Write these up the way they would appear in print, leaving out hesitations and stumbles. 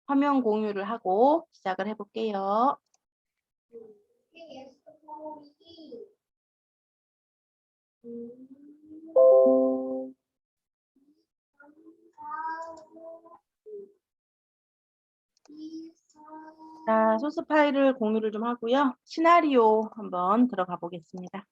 화면 공유를 하고 시작을 해볼게요. 자, 소스 파일을 공유를 좀 하고요. 시나리오 한번 들어가 보겠습니다.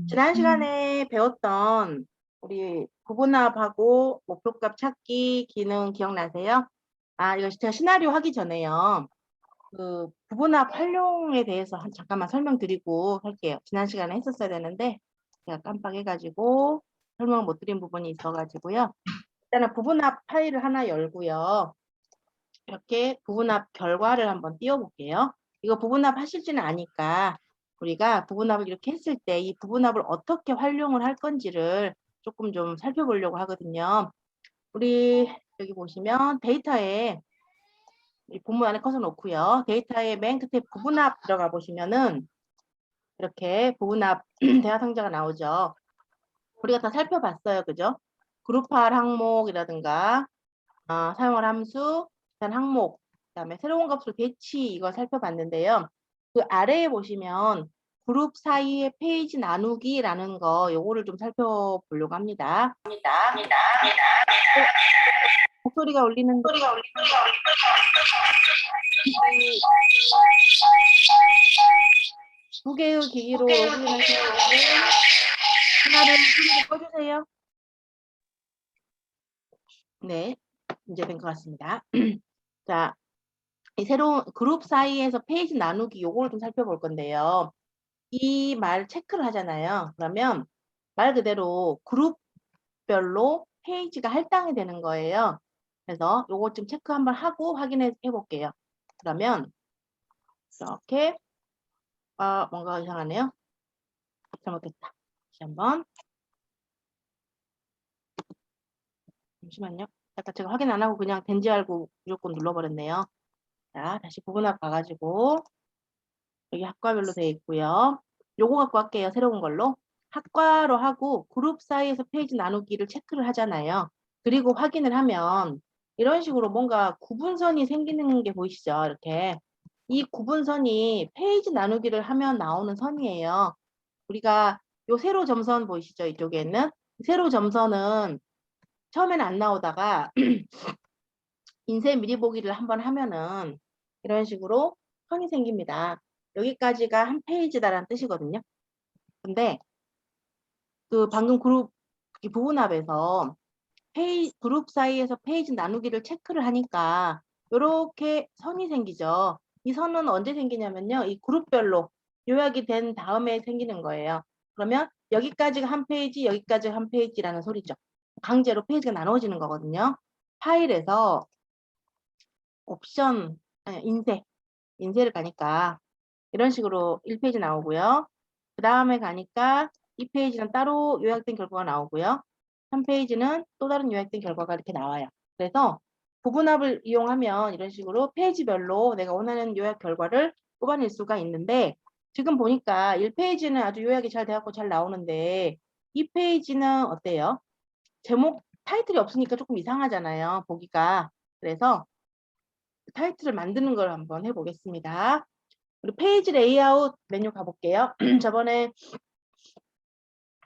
지난 시간에 배웠던 우리 부분합하고 목표값 찾기 기능 기억나세요? 이거 제가 시나리오 하기 전에요. 그 부분합 활용에 대해서 잠깐만 설명드리고 할게요. 지난 시간에 했었어야 되는데 제가 깜빡해가지고 설명 못 드린 부분이 있어가지고요. 일단은 부분합 파일을 하나 열고요. 이렇게 부분합 결과를 한번 띄워볼게요. 이거 부분합 하실지는 아니까 우리가 부분합을 이렇게 했을 때 이 부분합을 어떻게 활용을 할 건지를 조금 좀 살펴보려고 하거든요. 우리 여기 보시면 데이터에 이 본문 안에 커서 놓고요. 데이터에 맨 끝에 부분합 들어가 보시면은 이렇게 부분합 대화 상자가 나오죠. 우리가 다 살펴봤어요. 그죠? 그룹할 항목이라든가 사용할 함수, 일단 항목, 그다음에 새로운 값으로 대치 이거 살펴봤는데요. 그 아래에 보시면 그룹 사이의 페이지 나누기라는 거 요거를 좀 살펴보려고 합니다. 목소리가 울리는데 두 개의 기기로 로그인하시는 분들 하나를 소리를 꺼주세요. 네, 이제 된 것 같습니다. 자, 이 새로운 그룹 사이에서 페이지 나누기 요거를 좀 살펴볼 건데요. 이 말 체크를 하잖아요. 그러면 말 그대로 그룹별로 페이지가 할당이 되는 거예요. 그래서 요거 좀 체크 한번 하고 확인해 볼게요. 그러면 이렇게 뭔가 이상하네요. 잘못됐다. 다시 한번. 잠시만요. 약간 제가 확인 안 하고 그냥 된지 알고 무조건 눌러버렸네요. 자, 다시 부분합 가가지고 여기 학과별로 되어 있고요. 요거 갖고 할게요. 새로운 걸로. 학과로 하고 그룹 사이에서 페이지 나누기를 체크를 하잖아요. 그리고 확인을 하면 이런 식으로 뭔가 구분선이 생기는 게 보이시죠? 이렇게. 이 구분선이 페이지 나누기를 하면 나오는 선이에요. 우리가 요 세로 점선 보이시죠? 이쪽에는. 세로 점선은 처음에는 안 나오다가 인쇄 미리 보기를 한번 하면은 이런 식으로 선이 생깁니다. 여기까지가 한 페이지다라는 뜻이거든요. 근데 그 방금 그룹 부분합에서 그룹 사이에서 페이지 나누기를 체크를 하니까 이렇게 선이 생기죠. 이 선은 언제 생기냐면요. 이 그룹별로 요약이 된 다음에 생기는 거예요. 그러면 여기까지가 한 페이지, 여기까지가 한 페이지라는 소리죠. 강제로 페이지가 나눠지는 거거든요. 파일에서 옵션, 인쇄를 가니까 이런 식으로 1페이지 나오고요. 그 다음에 가니까 2페이지는 따로 요약된 결과가 나오고요. 3페이지는 또 다른 요약된 결과가 이렇게 나와요. 그래서 부분합을 이용하면 이런 식으로 페이지별로 내가 원하는 요약 결과를 뽑아낼 수가 있는데 지금 보니까 1페이지는 아주 요약이 잘 되었고 잘 나오는데 2페이지는 어때요? 제목 타이틀이 없으니까 조금 이상하잖아요. 보기가. 그래서 타이틀을 만드는 걸 한번 해보겠습니다. 그리고 페이지 레이아웃 메뉴 가볼게요. 저번에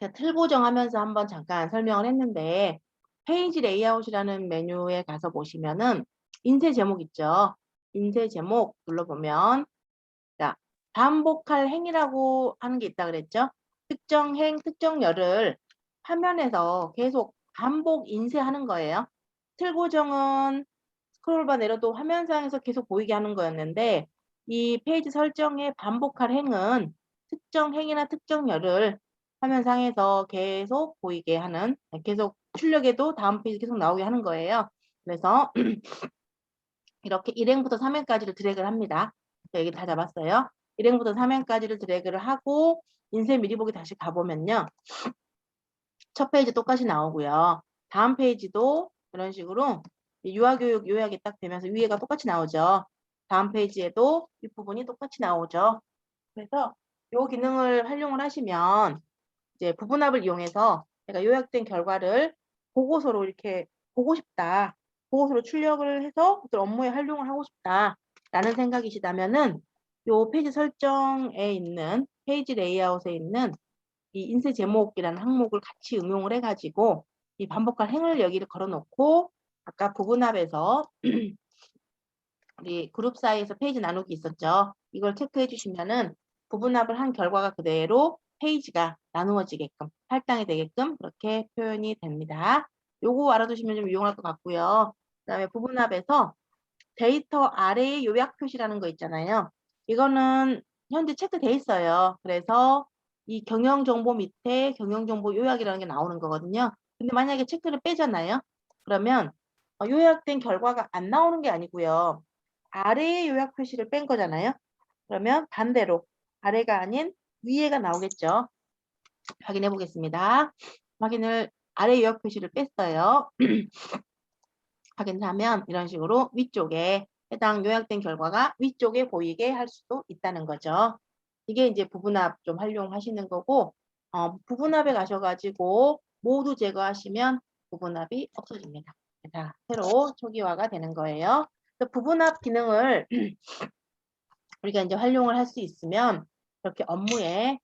제가 틀 고정하면서 한번 잠깐 설명을 했는데 페이지 레이아웃이라는 메뉴에 가서 보시면은 인쇄 제목 있죠. 인쇄 제목 눌러보면 자, 반복할 행이라고 하는 게 있다 그랬죠. 특정 행, 특정 열을 화면에서 계속 반복 인쇄하는 거예요. 틀 고정은 스크롤바 내려도 화면상에서 계속 보이게 하는 거였는데 이 페이지 설정에 반복할 행은 특정 행이나 특정 열을 화면상에서 계속 보이게 하는 계속 출력해도 다음 페이지 계속 나오게 하는 거예요. 그래서 이렇게 1행부터 3행까지를 드래그를 합니다. 여기 다 잡았어요. 1행부터 3행까지를 드래그를 하고 인쇄 미리 보기 다시 가보면요. 첫 페이지 똑같이 나오고요. 다음 페이지도 이런 식으로 유아교육 요약이 딱 되면서 위에가 똑같이 나오죠. 다음 페이지에도 윗부분이 똑같이 나오죠. 그래서 이 기능을 활용을 하시면 이제 부분합을 이용해서 제가 요약된 결과를 보고서로 이렇게 보고 싶다. 보고서로 출력을 해서 어떤 업무에 활용을 하고 싶다라는 생각이시다면은 요 페이지 설정에 있는 페이지 레이아웃에 있는 이 인쇄 제목이라는 항목을 같이 응용을 해가지고 이 반복할 행을 여기를 걸어놓고 아까 부분합에서 우리 그룹 사이에서 페이지 나누기 있었죠. 이걸 체크해 주시면은 부분합을 한 결과가 그대로 페이지가 나누어지게끔 할당이 되게끔 그렇게 표현이 됩니다. 요거 알아두시면 좀 유용할 것 같고요. 그다음에 부분합에서 데이터 아래의 요약 표시라는 거 있잖아요. 이거는 현재 체크돼 있어요. 그래서 이 경영 정보 밑에 경영 정보 요약이라는 게 나오는 거거든요. 근데 만약에 체크를 빼잖아요. 그러면 요약된 결과가 안 나오는 게 아니고요. 아래의 요약 표시를 뺀 거잖아요. 그러면 반대로 아래가 아닌 위에가 나오겠죠. 확인해 보겠습니다. 확인을 아래 요약 표시를 뺐어요. 확인하면 이런 식으로 위쪽에 해당 요약된 결과가 위쪽에 보이게 할 수도 있다는 거죠. 이게 이제 부분합 좀 활용하시는 거고 부분합에 가셔가지고 모두 제거하시면 부분합이 없어집니다. 자, 새로 초기화가 되는 거예요. 부분합 기능을 우리가 이제 활용을 할 수 있으면 그렇게 업무에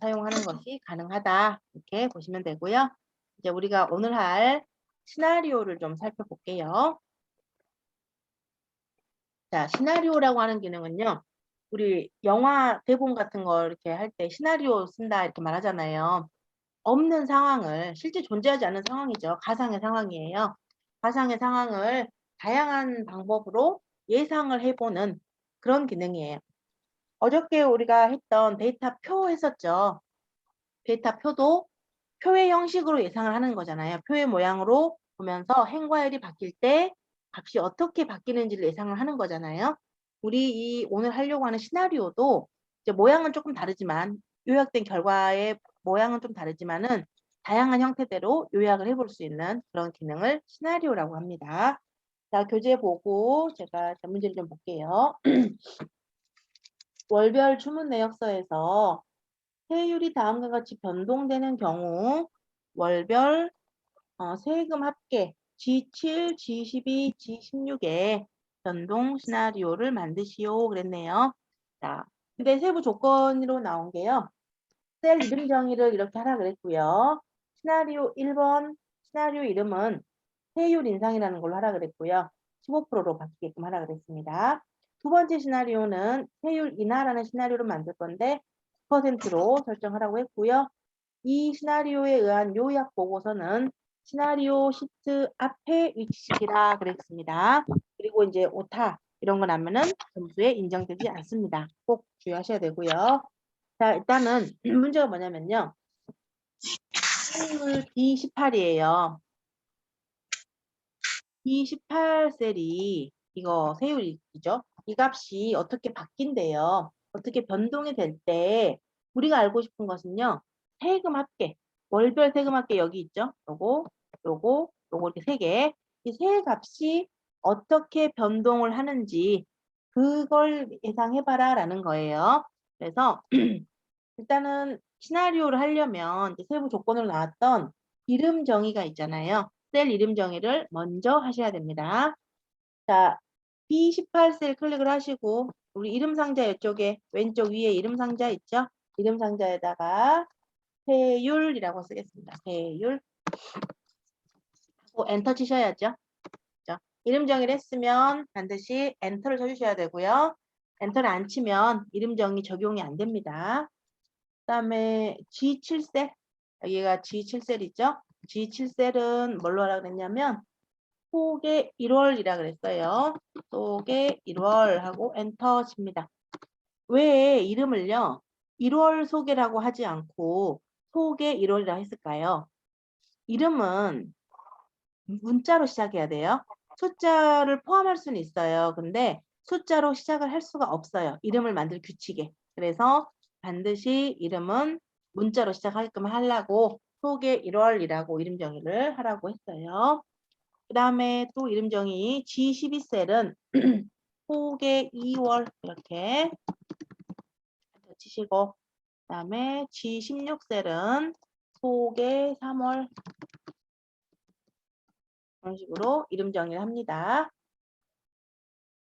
사용하는 것이 가능하다. 이렇게 보시면 되고요. 이제 우리가 오늘 할 시나리오를 좀 살펴볼게요. 자, 시나리오라고 하는 기능은요. 우리 영화 대본 같은 거 이렇게 할 때 시나리오 쓴다 이렇게 말하잖아요. 없는 상황을 실제 존재하지 않는 상황이죠. 가상의 상황이에요. 가상의 상황을 다양한 방법으로 예상을 해보는 그런 기능이에요. 어저께 우리가 했던 데이터표 했었죠. 데이터표도 표의 형식으로 예상을 하는 거잖아요. 표의 모양으로 보면서 행과열이 바뀔 때 값이 어떻게 바뀌는지를 예상을 하는 거잖아요. 우리 이 오늘 하려고 하는 시나리오도 이제 모양은 조금 다르지만 요약된 결과의 모양은 좀 다르지만은 다양한 형태대로 요약을 해볼 수 있는 그런 기능을 시나리오라고 합니다. 자, 교재 보고 제가 문제를 좀 볼게요. 월별 주문 내역서에서 세율이 다음과 같이 변동되는 경우 월별 세금 합계 G7, G12, G16의 변동 시나리오를 만드시오 그랬네요. 자, 근데 세부 조건으로 나온 게요. 셀 이름 정의를 이렇게 하라 그랬고요. 시나리오 1번 시나리오 이름은 세율 인상이라는 걸로 하라 그랬고요. 15%로 바뀌게끔 하라 그랬습니다. 두 번째 시나리오는 세율 인하라는 시나리오를 만들 건데 9%로 설정하라고 했고요. 이 시나리오에 의한 요약 보고서는 시나리오 시트 앞에 위치시키라 그랬습니다. 그리고 이제 오타 이런 거 나면은 점수에 인정되지 않습니다. 꼭 주의하셔야 되고요. 자, 일단은 문제가 뭐냐면요. 세율 B18이에요. B18셀이 이거 세율이죠. 이 값이 어떻게 바뀐대요. 어떻게 변동이 될 때 우리가 알고 싶은 것은요. 세금 합계, 월별 세금 합계 여기 있죠. 요거 이렇게 세 개. 이 세 값이 어떻게 변동을 하는지 그걸 예상해봐라 라는 거예요. 그래서 일단은 시나리오를 하려면 이제 세부 조건으로 나왔던 이름 정의가 있잖아요. 셀 이름 정의를 먼저 하셔야 됩니다. 자, B18셀 클릭을 하시고 우리 이름 상자 이쪽에 왼쪽 위에 이름 상자 있죠? 이름 상자에다가 세율이라고 쓰겠습니다. 세율 하고 엔터 치셔야죠. 그죠? 이름 정의를 했으면 반드시 엔터를 쳐주셔야 되고요. 엔터를 안 치면 이름 정의 적용이 안 됩니다. 그다음에 G7셀 여기가 G7셀이죠. G7셀은 뭘로 하라 그랬냐면 속의 1월이라 그랬어요. 속의 1월 하고 엔터 칩니다. 왜 이름을요 1월 소개라고 하지 않고 속의 1월이라 했을까요? 이름은 문자로 시작해야 돼요. 숫자를 포함할 수는 있어요. 근데 숫자로 시작을 할 수가 없어요. 이름을 만들 규칙에. 그래서 반드시 이름은 문자로 시작하게끔 하려고 속의 1월이라고 이름 정의를 하라고 했어요. 그 다음에 또 이름 정의 G12셀은 속의 2월 이렇게 치시고 그 다음에 G16셀은 속의 3월 그런 식으로 이름 정의를 합니다.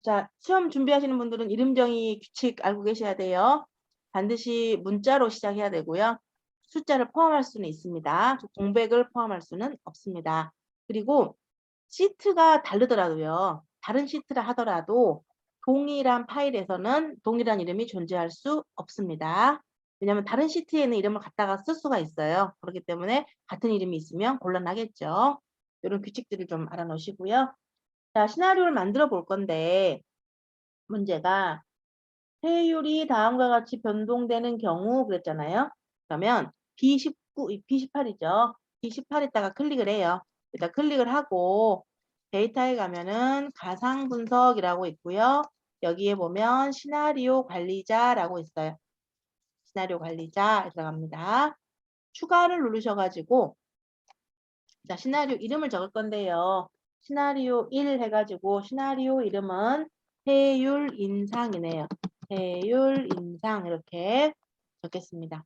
자, 시험 준비하시는 분들은 이름 정의 규칙 알고 계셔야 돼요. 반드시 문자로 시작해야 되고요. 숫자를 포함할 수는 있습니다. 공백을 포함할 수는 없습니다. 그리고 시트가 다르더라도요. 다른 시트라 하더라도 동일한 파일에서는 동일한 이름이 존재할 수 없습니다. 왜냐하면 다른 시트에는 이름을 갖다가 쓸 수가 있어요. 그렇기 때문에 같은 이름이 있으면 곤란하겠죠. 이런 규칙들을 좀 알아놓으시고요. 자, 시나리오를 만들어 볼 건데 문제가 세율이 다음과 같이 변동되는 경우 그랬잖아요. 그러면 B19, B18이죠. B18에다가 클릭을 해요. 일단 클릭을 하고 데이터에 가면은 가상 분석이라고 있고요. 여기에 보면 시나리오 관리자라고 있어요. 시나리오 관리자 들어갑니다. 추가를 누르셔가지고 자, 시나리오 이름을 적을 건데요. 시나리오 1 해가지고 시나리오 이름은 해율 인상이네요. 해율 인상 이렇게 적겠습니다.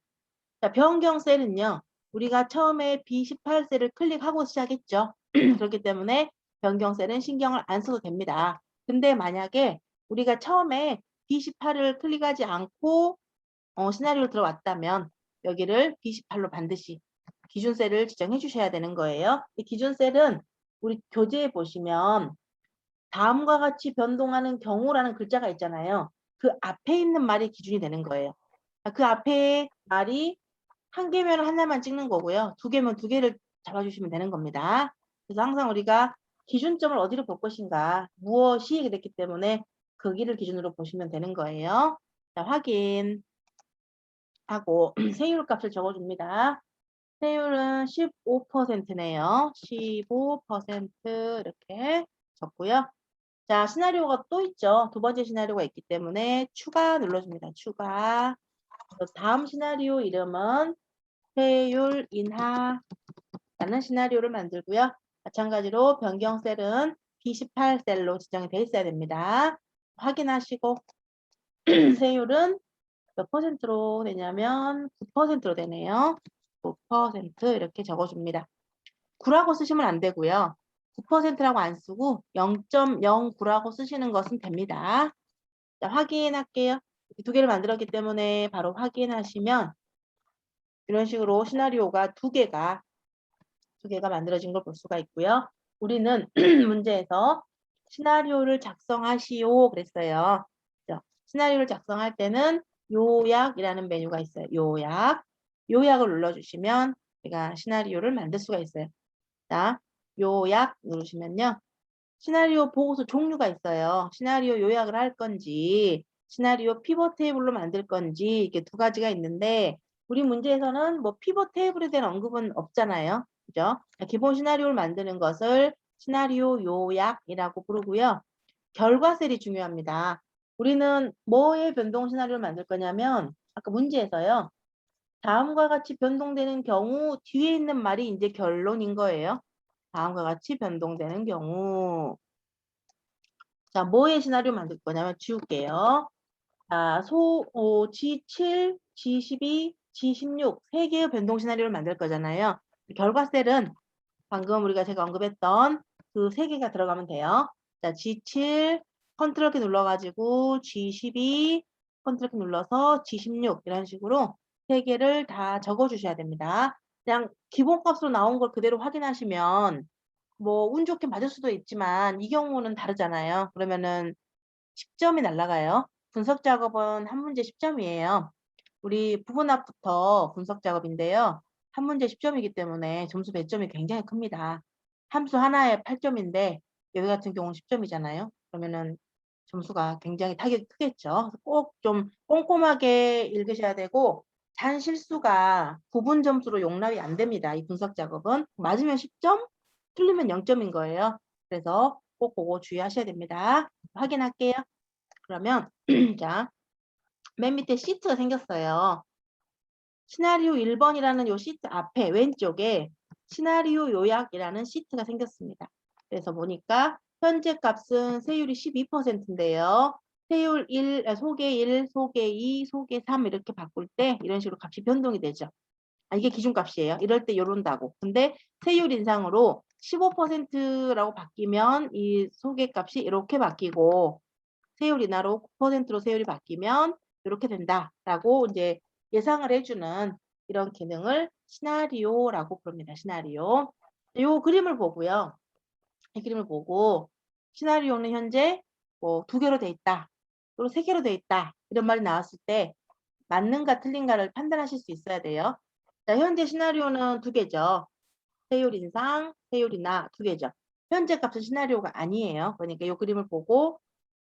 자, 변경 셀은요. 우리가 처음에 B18셀을 클릭하고 시작했죠. 그렇기 때문에 변경 셀은 신경을 안 써도 됩니다. 근데 만약에 우리가 처음에 B18을 클릭하지 않고 시나리오로 들어왔다면 여기를 B18로 반드시 기준셀을 지정해 주셔야 되는 거예요. 이 기준셀은 우리 교재에 보시면 다음과 같이 변동하는 경우라는 글자가 있잖아요. 그 앞에 있는 말이 기준이 되는 거예요. 그 앞에 말이 한 개면 하나만 찍는 거고요. 두 개면 두 개를 잡아주시면 되는 겁니다. 그래서 항상 우리가 기준점을 어디로 볼 것인가, 무엇이 그랬기 때문에 거기를 기준으로 보시면 되는 거예요. 자, 확인하고 세율 값을 적어줍니다. 세율은 15%네요. 15% 이렇게 적고요. 자, 시나리오가 또 있죠. 두 번째 시나리오가 있기 때문에 추가 눌러줍니다. 추가. 다음 시나리오 이름은 세율 인하라는 시나리오를 만들고요. 마찬가지로 변경셀은 B18셀로 지정이 되어 있어야 됩니다. 확인하시고 세율은 몇 퍼센트로 되냐면 9%로 되네요. 9% 이렇게 적어줍니다. 9라고 쓰시면 안 되고요. 9%라고 안 쓰고 0.09라고 쓰시는 것은 됩니다. 자, 확인할게요. 두 개를 만들었기 때문에 바로 확인하시면 이런 식으로 시나리오가 두 개가 만들어진 걸 볼 수가 있고요. 우리는 문제에서 시나리오를 작성하시오 그랬어요. 그렇죠? 시나리오를 작성할 때는 요약이라는 메뉴가 있어요. 요약을 눌러주시면 제가 시나리오를 만들 수가 있어요. 자, 요약 누르시면요. 시나리오 보고서 종류가 있어요. 시나리오 요약을 할 건지, 시나리오 피벗 테이블로 만들 건지 이렇게 두 가지가 있는데 우리 문제에서는 뭐 피벗 테이블에 대한 언급은 없잖아요. 그죠? 기본 시나리오를 만드는 것을 시나리오 요약이라고 부르고요. 결과셀이 중요합니다. 우리는 뭐의 변동 시나리오를 만들 거냐면 아까 문제에서요. 다음과 같이 변동되는 경우 뒤에 있는 말이 이제 결론인 거예요. 다음과 같이 변동되는 경우. 자, 뭐의 시나리오 만들 거냐면 지울게요. 자, G7, G12, G16 세 개의 변동 시나리오를 만들 거잖아요. 결과셀은 방금 제가 언급했던 그 세 개가 들어가면 돼요. 자, G7 컨트롤 키 눌러가지고 G12 컨트롤 키 눌러서 G16 이런 식으로 세 개를 다 적어주셔야 됩니다. 그냥 기본값으로 나온 걸 그대로 확인하시면 뭐 운 좋게 맞을 수도 있지만 이 경우는 다르잖아요. 그러면은 10점이 날아가요. 분석 작업은 한 문제 10점이에요. 우리 부분합부터 분석 작업인데요. 한 문제 10점이기 때문에 점수 배점이 굉장히 큽니다. 함수 하나에 8점인데 여기 같은 경우는 10점이잖아요. 그러면은 점수가 굉장히 타격이 크겠죠. 꼭 좀 꼼꼼하게 읽으셔야 되고 잔 실수가 부분 점수로 용납이 안 됩니다. 이 분석 작업은 맞으면 10점, 틀리면 0점인 거예요. 그래서 꼭 그거 주의하셔야 됩니다. 확인할게요. 그러면 자, 맨 밑에 시트가 생겼어요. 시나리오 1번이라는 요 시트 앞에 왼쪽에 시나리오 요약이라는 시트가 생겼습니다. 그래서 보니까 현재 값은 세율이 12%인데요. 세율 1, 소개 1, 소개 2, 소개 3 이렇게 바꿀 때 이런 식으로 값이 변동이 되죠. 이게 기준값이에요. 이럴 때 요런다고. 근데 세율 인상으로 15%라고 바뀌면 이 소개값이 이렇게 바뀌고 세율 인하로 9%로 세율이 바뀌면 이렇게 된다라고 이제 예상을 해주는 이런 기능을 시나리오라고 부릅니다. 시나리오. 이 그림을 보고요. 이 그림을 보고 시나리오는 현재 뭐 2개로 돼 있다. 그리고 3개로 돼 있다. 이런 말이 나왔을 때 맞는가 틀린가를 판단하실 수 있어야 돼요. 자, 현재 시나리오는 2개죠. 세율 인상, 세율 인하 2개죠. 현재 값은 시나리오가 아니에요. 그러니까 이 그림을 보고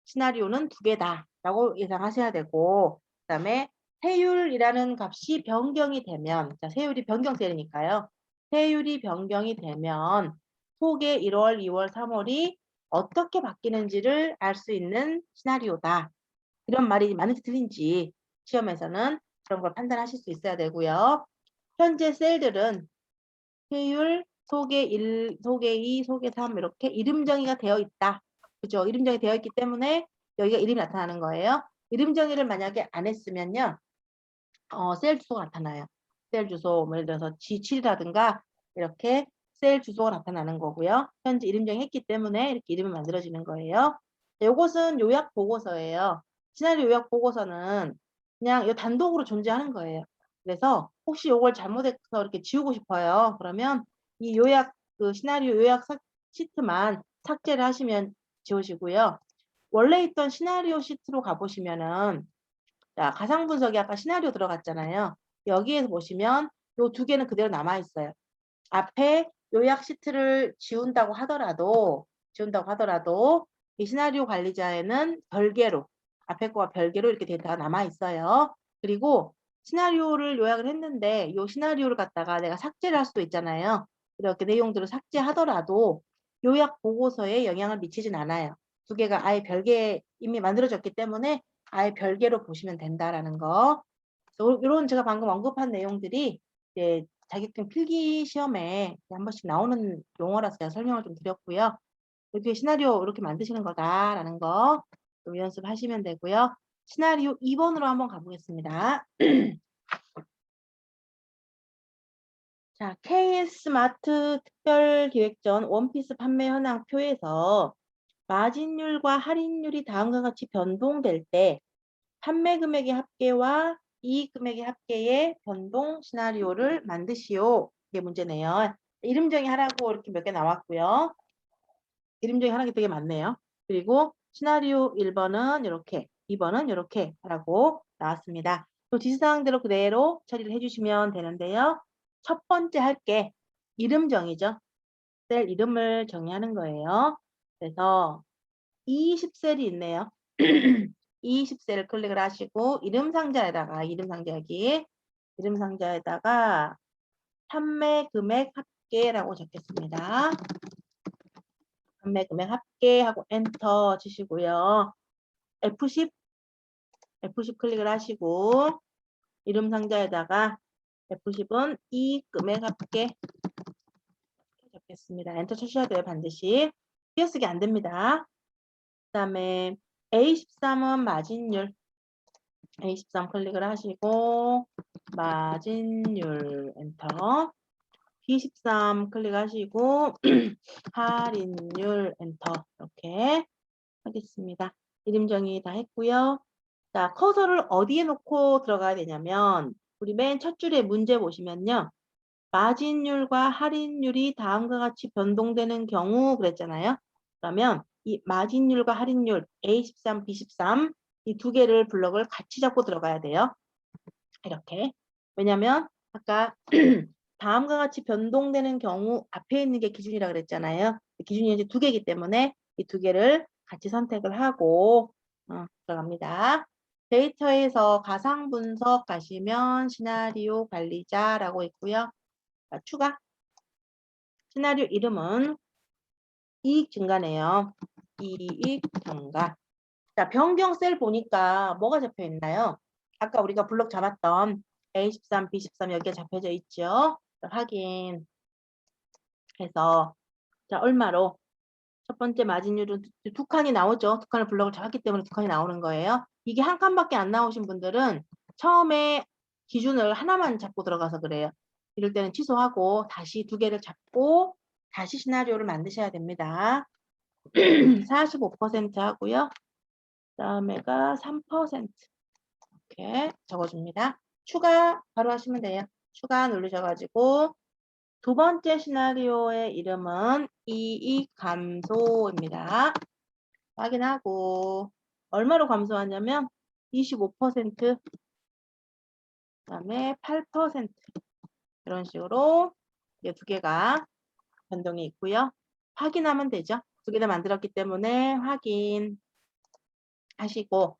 시나리오는 2개다라고 예상하셔야 되고, 그다음에 세율이라는 값이 변경이 되면, 자, 세율이 변경 셀이니까요. 세율이 변경이 되면 속의 1월, 2월, 3월이 어떻게 바뀌는지를 알 수 있는 시나리오다. 이런 말이 맞는지 틀린지 시험에서는 그런 걸 판단하실 수 있어야 되고요. 현재 셀들은 세율, 소개 1, 소개 2, 소개 3 이렇게 이름 정의가 되어 있다. 그죠? 이름 정의 되어 있기 때문에 여기가 이름이 나타나는 거예요. 이름 정의를 만약에 안 했으면요. 셀 주소가 나타나요. 셀 주소, 뭐 예를 들어서 G7이라든가 이렇게 셀 주소가 나타나는 거고요. 현재 이름 정의했기 때문에 이렇게 이름이 만들어지는 거예요. 이것은 요약 보고서예요. 시나리오 요약 보고서는 그냥 이 단독으로 존재하는 거예요. 그래서 혹시 이걸 잘못해서 이렇게 지우고 싶어요. 그러면 이 요약 그 시나리오 요약 시트만 삭제를 하시면 지우시고요. 원래 있던 시나리오 시트로 가보시면은 자, 가상 분석이 아까 시나리오 들어갔잖아요. 여기에서 보시면 요 2개는 그대로 남아 있어요. 앞에 요약 시트를 지운다고 하더라도 이 시나리오 관리자에는 별개로 앞에 거와 별개로 이렇게 데이터가 남아 있어요. 그리고 시나리오를 요약을 했는데 이 시나리오를 갖다가 내가 삭제를 할 수도 있잖아요. 이렇게 내용들을 삭제하더라도 요약 보고서에 영향을 미치진 않아요. 2개가 아예 별개 이미 만들어졌기 때문에 아예 별개로 보시면 된다라는 거. 이런 제가 방금 언급한 내용들이 이제 자격증 필기 시험에 한 번씩 나오는 용어라서 제가 설명을 좀 드렸고요. 이렇게 시나리오 이렇게 만드시는 거다라는 거 좀 연습하시면 되고요. 시나리오 2번으로 한번 가보겠습니다. 자, KS마트 특별기획전 원피스 판매 현황표에서 마진율과 할인율이 다음과 같이 변동될 때 판매 금액의 합계와 이익 금액의 합계의 변동 시나리오를 만드시오. 이게 문제네요. 이름 정의하라고 이렇게 몇 개 나왔고요. 이름 정의하는 게 되게 많네요. 그리고 시나리오 1번은 이렇게, 2번은 이렇게 라고 나왔습니다. 또 지시사항대로 그대로 처리를 해주시면 되는데요. 첫 번째 할 게 이름 정의죠. 셀 이름을 정의하는 거예요. 그래서 20셀이 있네요. 20셀을 클릭을 하시고 이름 상자에다가 이름 상자에다가 판매 금액 합계라고 적겠습니다. 판매 금액 합계하고 엔터 치시고요. F10 클릭을 하시고 이름 상자에다가 F10은 이익 금액 합계 적겠습니다. 엔터 치셔야 돼요. 반드시. 띄어쓰기 안 됩니다. 그 다음에 A13은 마진율. A13 클릭을 하시고 마진율 엔터. B13 클릭하시고 할인율 엔터 이렇게 하겠습니다. 이름 정의 다 했고요. 자, 커서를 어디에 놓고 들어가야 되냐면 우리 맨 첫 줄에 문제 보시면요. 마진율과 할인율이 다음과 같이 변동되는 경우 그랬잖아요. 그러면 이 마진율과 할인율 A13, B13 이 2개를 블럭을 같이 잡고 들어가야 돼요. 이렇게. 왜냐면 아까 다음과 같이 변동되는 경우 앞에 있는 게 기준이라 그랬잖아요. 기준이 현재 2개이기 때문에 이 2개를 같이 선택을 하고 들어갑니다. 데이터에서 가상 분석 가시면 시나리오 관리자라고 있고요. 자, 추가. 시나리오 이름은 이익 증가네요. 이익 증가. 자, 변경 셀 보니까 뭐가 잡혀 있나요? 아까 우리가 블록 잡았던 A13, B13 여기에 잡혀져 있죠. 확인해서 자, 얼마로 첫 번째 마진율은 2칸이 나오죠. 2칸을 블록을 잡았기 때문에 2칸이 나오는 거예요. 이게 한 칸밖에 안 나오신 분들은 처음에 기준을 하나만 잡고 들어가서 그래요. 이럴 때는 취소하고 다시 2개를 잡고 다시 시나리오를 만드셔야 됩니다. 45% 하고요. 그다음에가 3% 이렇게 적어줍니다. 추가 바로 하시면 돼요. 추가 누르셔가지고 두 번째 시나리오의 이름은 이익 감소입니다. 확인하고 얼마로 감소하냐면 25% 그다음에 8% 이런 식으로 이 두 개가 변동이 있고요. 확인하면 되죠. 두 개 다 만들었기 때문에 확인하시고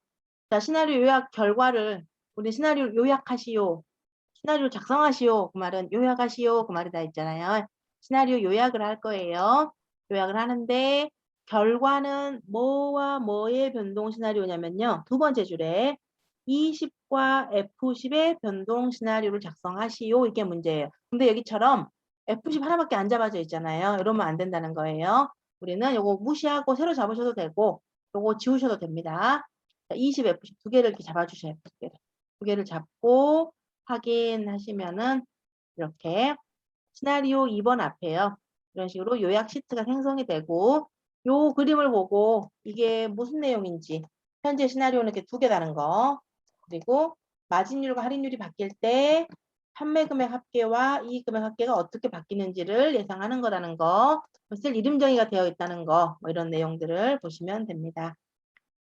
자, 시나리오 요약 결과를 우리 시나리오 요약하시오. 시나리오 작성하시오. 그 말은 요약하시오. 그 말이 다 있잖아요. 시나리오 요약을 할 거예요. 요약을 하는데 결과는 뭐와 뭐의 변동 시나리오냐면요. 두 번째 줄에 E10과 F10의 변동 시나리오를 작성하시오. 이게 문제예요. 근데 여기처럼 F10 하나밖에 안 잡아져 있잖아요. 이러면 안 된다는 거예요. 우리는 요거 무시하고 새로 잡으셔도 되고 요거 지우셔도 됩니다. 20, F10 두 개를 이렇게 잡아주셔야 돼요. 두 개를 잡고 확인하시면은 이렇게 시나리오 2번 앞에요. 이런 식으로 요약 시트가 생성이 되고 요 그림을 보고 이게 무슨 내용인지 현재 시나리오는 이렇게 두 개다는 거 그리고 마진율과 할인율이 바뀔 때 판매 금액 합계와 이익 금액 합계가 어떻게 바뀌는지를 예상하는 거라는 거, 쓸 이름 정의가 되어 있다는 거, 뭐 이런 내용들을 보시면 됩니다.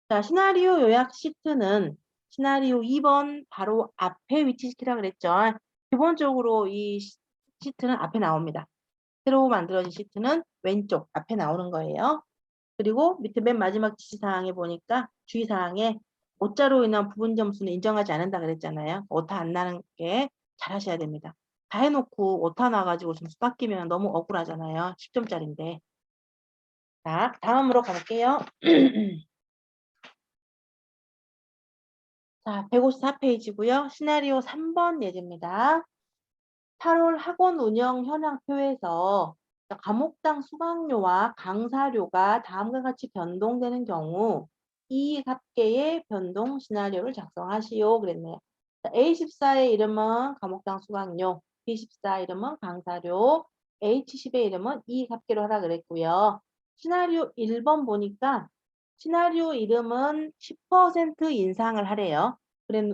자, 시나리오 요약 시트는 시나리오 2번 바로 앞에 위치시키라 그랬죠. 기본적으로 이 시트는 앞에 나옵니다. 새로 만들어진 시트는 왼쪽 앞에 나오는 거예요. 그리고 밑에 맨 마지막 지시사항에 보니까 주의사항에 오차로 인한 부분 점수는 인정하지 않는다 그랬잖아요. 오타 안 나는 게 잘 하셔야 됩니다. 다 해놓고 오타 나가지고 점수 깎이면 너무 억울하잖아요. 10점짜리인데. 자, 다음으로 가볼게요. 자, 154페이지고요. 시나리오 3번 예제입니다. 8월 학원 운영 현황표에서 과목당 수강료와 강사료가 다음과 같이 변동되는 경우 이익 합계의 변동 시나리오를 작성하시오 그랬네요. A14의 이름은 과목당 수강료, B14 이름은 강사료, H10의 이름은 이익 합계로 하라 그랬고요. 시나리오 1번 보니까 시나리오 이름은 10% 인상을 하래요. 그래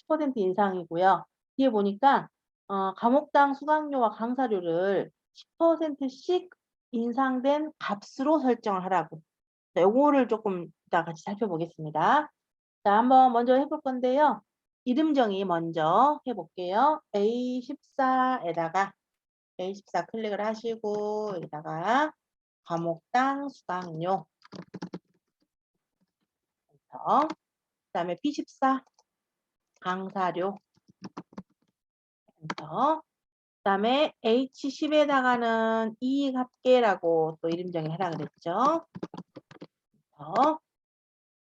10% 인상이고요. 뒤에 보니까 과목당 수강료와 강사료를 10%씩 인상된 값으로 설정을 하라고. 자, 요거를 조금 이따 같이 살펴보겠습니다. 자, 한번 먼저 해볼 건데요. 이름 정의 먼저 해볼게요. A14에다가 A14 클릭을 하시고 여기다가 과목당 수강료 그다음에 B14 강사료 엔터 그다음에 H10에다가는 이익 합계라고 또 이름 정의하라 그랬죠.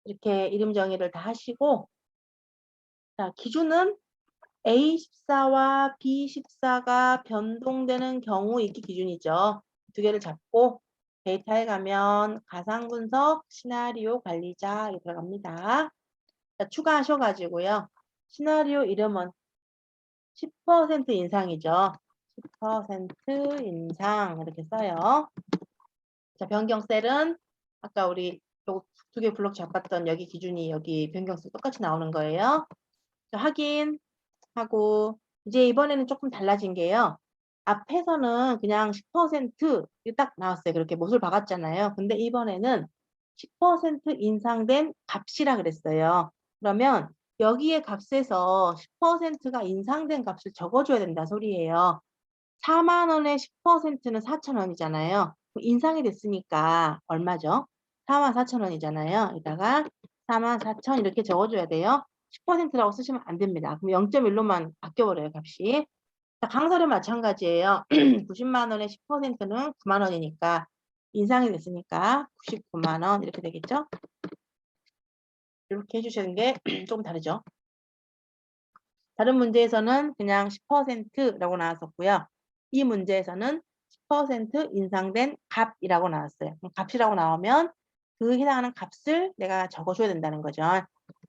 이렇게 이름 정의를 다 하시고 자, 기준은 A14와 B14가 변동되는 경우 이게 기준이죠. 두 개를 잡고 데이터에 가면 가상 분석 시나리오 관리자 이 들어갑니다. 자, 추가하셔가지고요. 시나리오 이름은 10% 인상이죠. 10% 인상 이렇게 써요. 자, 변경셀은 아까 우리 두 개 블록 잡았던 여기 기준이 여기 변경셀 똑같이 나오는 거예요. 자, 확인하고 이제 이번에는 조금 달라진 게요. 앞에서는 그냥 10% 딱 나왔어요. 그렇게 못을 박았잖아요. 근데 이번에는 10% 인상된 값이라 그랬어요. 그러면 여기에 값에서 10%가 인상된 값을 적어줘야 된다 소리예요. 4만 원에 10%는 4,000원이잖아요. 인상이 됐으니까 얼마죠? 44,000원이잖아요. 이따가 44,000 이렇게 적어줘야 돼요. 10%라고 쓰시면 안 됩니다. 그럼 0.1로만 바뀌어버려요, 값이. 자, 강사료 마찬가지예요. 90만 원에 10%는 9만 원이니까 인상이 됐으니까 99만 원 이렇게 되겠죠? 이렇게 해주시는 게 조금 다르죠. 다른 문제에서는 그냥 10%라고 나왔었고요. 이 문제에서는 10% 인상된 값이라고 나왔어요. 그럼 값이라고 나오면 그 해당하는 값을 내가 적어줘야 된다는 거죠.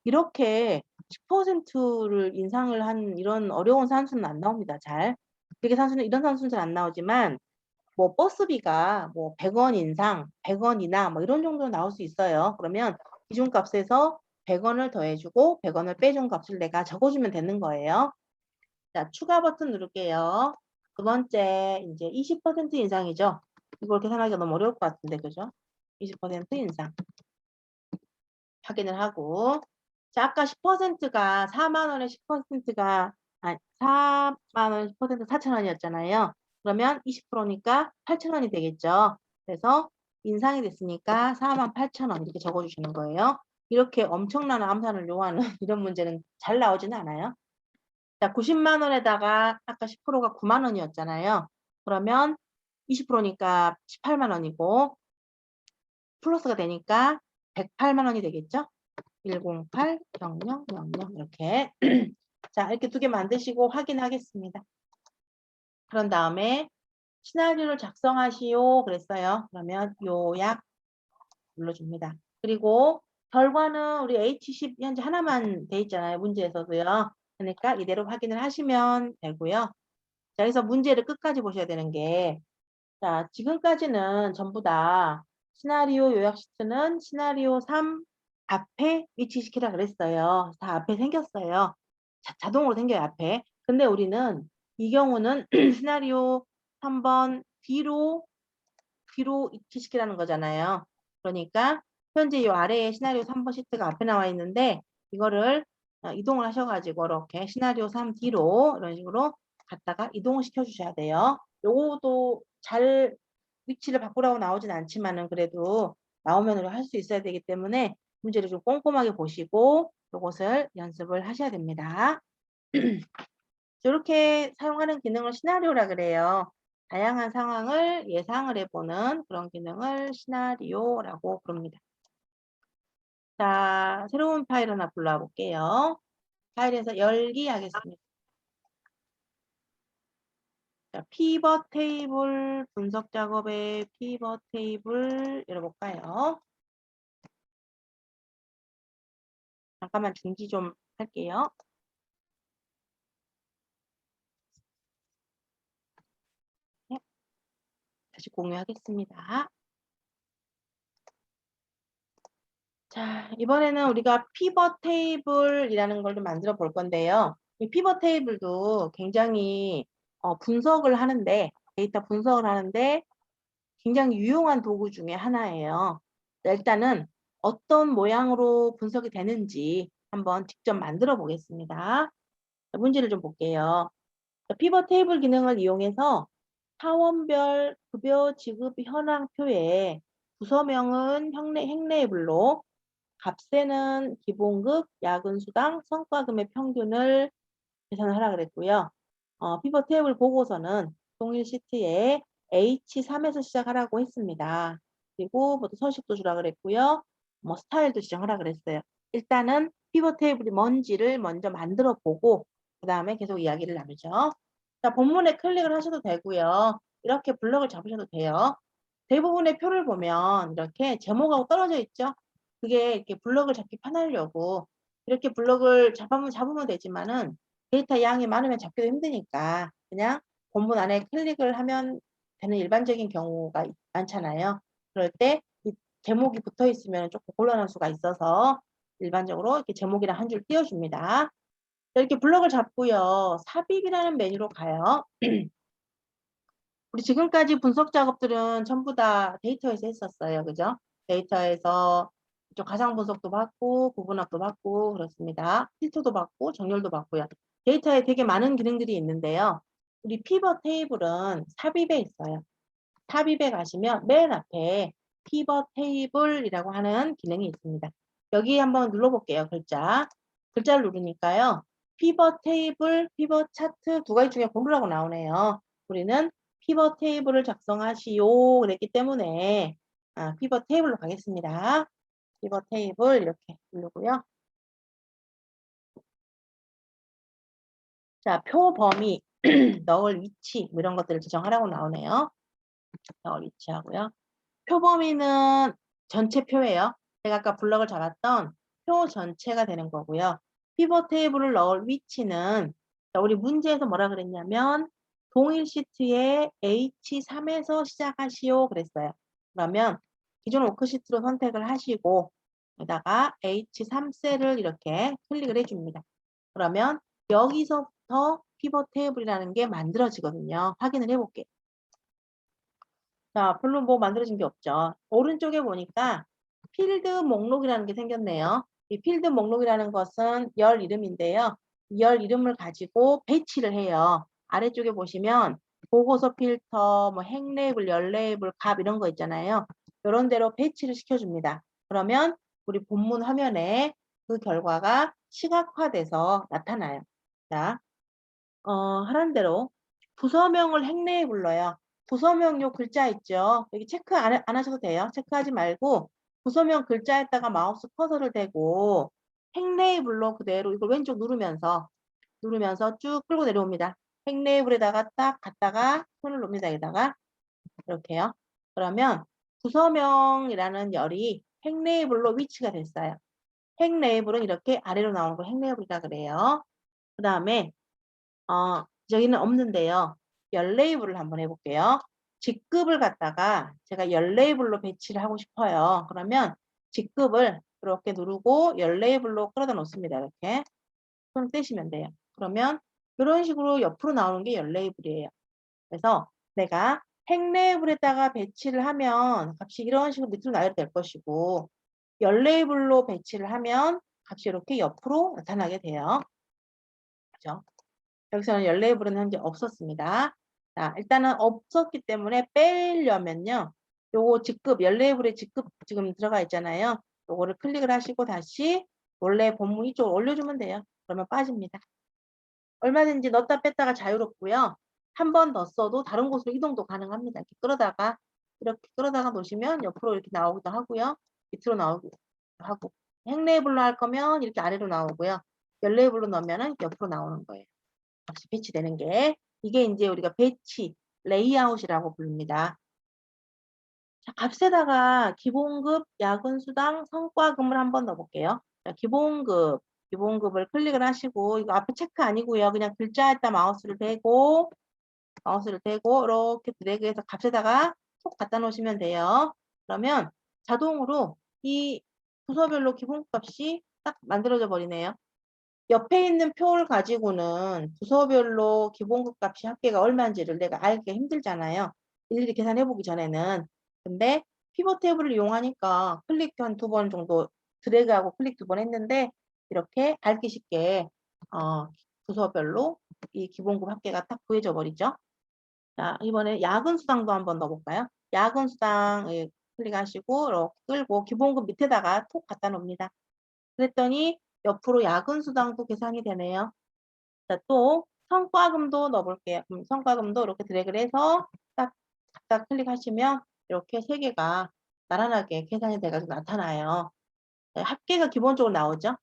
이렇게 10%를 인상을 한 이런 어려운 산수는 안 나옵니다. 잘. 되게 산수는 이런 산수는 잘 안 나오지만 뭐 버스비가 뭐 100원 인상, 100원 이나 뭐 이런 정도로 나올 수 있어요. 그러면 기준값에서 100원을 더해주고 100원을 빼준 값을 내가 적어주면 되는 거예요. 자, 추가 버튼 누를게요. 두 번째, 이제 20% 인상이죠. 이걸 계산하기가 너무 어려울 것 같은데, 그죠? 20% 인상. 확인을 하고. 자, 아까 10%가 4만 원에 10%가, 아니, 4만 원 10% 4,000원이었잖아요. 그러면 20%니까 8,000원이 되겠죠. 그래서 인상이 됐으니까 48,000원 이렇게 적어주시는 거예요. 이렇게 엄청난 암산을 요하는 이런 문제는 잘 나오지는 않아요. 자, 90만 원에다가 아까 10%가 9만 원이었잖아요. 그러면 20%니까 18만 원이고 플러스가 되니까 108만 원이 되겠죠? 108, 00, 00 이렇게. 자, 이렇게 두 개 만드시고 확인하겠습니다. 그런 다음에 시나리오를 작성하시오 그랬어요. 그러면 요약 눌러줍니다. 그리고 결과는 우리 H10 현재 하나만 돼 있잖아요. 문제에서도요. 그러니까 이대로 확인을 하시면 되고요. 자, 그래서 문제를 끝까지 보셔야 되는 게, 자, 지금까지는 전부 다 시나리오 요약 시트는 시나리오 3 앞에 위치시키라 그랬어요. 다 앞에 생겼어요. 자동으로 생겨요, 앞에. 근데 우리는 이 경우는 시나리오 3번 뒤로 위치시키라는 거잖아요. 그러니까 현재 이 아래에 시나리오 3번 시트가 앞에 나와 있는데 이거를 이동을 하셔가지고 이렇게 시나리오 3 뒤로 이런 식으로 갖다가 이동을 시켜주셔야 돼요. 요거도 잘 위치를 바꾸라고 나오진 않지만은 그래도 나오면 할 수 있어야 되기 때문에 문제를 좀 꼼꼼하게 보시고 이것을 연습을 하셔야 됩니다. 이렇게 사용하는 기능을 시나리오라 그래요. 다양한 상황을 예상을 해보는 그런 기능을 시나리오라고 부릅니다. 자, 새로운 파일 하나 불러와 볼게요. 파일에서 열기 하겠습니다. 자, 피벗 테이블 분석 작업의 피벗 테이블 열어볼까요? 잠깐만 중지 좀 할게요. 네. 다시 공유하겠습니다. 자, 이번에는 우리가 피벗 테이블이라는 걸 좀 만들어 볼 건데요. 이 피벗 테이블도 굉장히 분석을 하는데, 데이터 분석을 하는데 굉장히 유용한 도구 중에 하나예요. 일단은 어떤 모양으로 분석이 되는지 한번 직접 만들어 보겠습니다. 문제를 좀 볼게요. 피벗 테이블 기능을 이용해서 사원별 급여 지급 현황표에 부서명은 행레이블로 값세는 기본급, 야근수당, 성과금의 평균을 계산을 하라 그랬고요. 피벗 테이블 보고서는 동일 시트에 H3에서 시작하라고 했습니다. 그리고 뭐 서식도 주라 그랬고요. 뭐 스타일도 지정하라 그랬어요. 일단은 피벗 테이블이 뭔지를 먼저 만들어 보고 그 다음에 계속 이야기를 나누죠. 자, 본문에 클릭을 하셔도 되고요. 이렇게 블럭을 잡으셔도 돼요. 대부분의 표를 보면 이렇게 제목하고 떨어져 있죠. 그게 이렇게 블럭을 잡기 편하려고 이렇게 블럭을 잡으면 되지만은 데이터 양이 많으면 잡기도 힘드니까 그냥 본문 안에 클릭을 하면 되는 일반적인 경우가 많잖아요. 그럴 때 이 제목이 붙어 있으면 조금 곤란할 수가 있어서 일반적으로 이렇게 제목이랑 한 줄 띄워줍니다. 이렇게 블럭을 잡고요. 삽입이라는 메뉴로 가요. 우리 지금까지 분석 작업들은 전부 다 데이터에서 했었어요. 그죠? 데이터에서 가상 분석도 받고 구분학도 받고 그렇습니다. 필터도 받고 정렬도 받고요. 데이터에 되게 많은 기능들이 있는데요. 우리 피벗 테이블은 삽입에 있어요. 삽입에 가시면 맨 앞에 피벗 테이블이라고 하는 기능이 있습니다. 여기 한번 눌러볼게요. 글자를 누르니까요. 피벗 테이블, 피벗 차트 두 가지 중에 고르라고 나오네요. 우리는 피벗 테이블을 작성하시오 그랬기 때문에 피벗 테이블로 가겠습니다. 피벗 테이블 이렇게 누르고요. 자, 표 범위, 넣을 위치 뭐 이런 것들을 지정하라고 나오네요. 넣을 위치하고요. 표 범위는 전체 표예요. 제가 아까 블럭을 잡았던 표 전체가 되는 거고요. 피벗 테이블을 넣을 위치는 우리 문제에서 뭐라 그랬냐면 동일 시트에 H3에서 시작하시오 그랬어요. 그러면 기존 워크시트로 선택을 하시고 여기다가 H3셀을 이렇게 클릭을 해줍니다. 그러면 여기서부터 피벗 테이블이라는 게 만들어지거든요. 확인을 해볼게요. 자, 별로 뭐 만들어진 게 없죠. 오른쪽에 보니까 필드 목록이라는 게 생겼네요. 이 필드 목록이라는 것은 열 이름인데요. 열 이름을 가지고 배치를 해요. 아래쪽에 보시면 보고서 필터, 뭐 행 레이블, 열 레이블, 값 이런 거 있잖아요. 이런 대로 배치를 시켜줍니다. 그러면 우리 본문 화면에 그 결과가 시각화돼서 나타나요. 자, 하란 대로 부서명을 행내에 불러요. 부서명 요 글자 있죠. 여기 체크 안 하셔도 돼요. 체크하지 말고 부서명 글자에다가 마우스 커서를 대고 행레이블로 그대로 이걸 왼쪽 누르면서 쭉 끌고 내려옵니다. 행레이블에다가 딱 갔다가 손을 놓습니다. 여기다가 이렇게요. 그러면 부서명이라는 열이 행레이블로 위치가 됐어요. 행레이블은 이렇게 아래로 나오는 걸 행레이블이라 그래요. 그 다음에 저기는 없는데요. 열 레이블을 한번 해볼게요. 직급을 갖다가 제가 열 레이블로 배치를 하고 싶어요. 그러면 직급을 이렇게 누르고 열 레이블로 끌어다 놓습니다. 이렇게 손 떼시면 돼요. 그러면 이런 식으로 옆으로 나오는 게 열 레이블이에요. 그래서 내가 행 레이블에다가 배치를 하면 값이 이런 식으로 밑으로 나열이 될 것이고 열 레이블로 배치를 하면 값이 이렇게 옆으로 나타나게 돼요. 그죠? 여기서는 열 레이블은 현재 없었습니다. 자, 일단은 없었기 때문에 빼려면요. 요거 직급, 열 레이블의 직급 지금 들어가 있잖아요. 요거를 클릭을 하시고 다시 원래 본문 이쪽으로 올려주면 돼요. 그러면 빠집니다. 얼마든지 넣었다 뺐다가 자유롭고요. 한 번 더 써도 다른 곳으로 이동도 가능합니다. 이렇게 끌어다가 놓으시면 옆으로 이렇게 나오기도 하고요. 밑으로 나오기도 하고. 행 레이블로 할 거면 이렇게 아래로 나오고요. 열 레이블로 넣으면 옆으로 나오는 거예요. 값이 배치되는 게 이게 이제 우리가 배치, 레이아웃이라고 부릅니다. 자, 값에다가 기본급, 야근수당, 성과금을 한번 넣어볼게요. 자, 기본급을 클릭을 하시고 이거 앞에 체크 아니고요. 그냥 글자에다 마우스를 대고 이렇게 드래그해서 값에다가 톡 갖다 놓으시면 돼요. 그러면 자동으로 이 부서별로 기본급 값이 딱 만들어져 버리네요. 옆에 있는 표를 가지고는 부서별로 기본급 값이 합계가 얼마인지를 내가 알기가 힘들잖아요. 일일이 계산해 보기 전에는. 근데 피벗 테이블을 이용하니까 클릭 한 2번 정도 드래그하고 클릭 2번 했는데 이렇게 알기 쉽게 부서별로 이 기본급 합계가 딱 구해져 버리죠. 자, 이번에 야근 수당도 한번 넣어볼까요? 야근 수당 클릭하시고 이렇게 끌고 기본급 밑에다가 톡 갖다 놓습니다. 그랬더니 옆으로 야근 수당도 계산이 되네요. 자, 또 성과금도 넣어볼게요. 그럼 성과금도 이렇게 드래그를 해서 딱 갖다 클릭하시면 이렇게 세 개가 나란하게 계산이 돼가지고 나타나요. 네, 합계가 기본적으로 나오죠.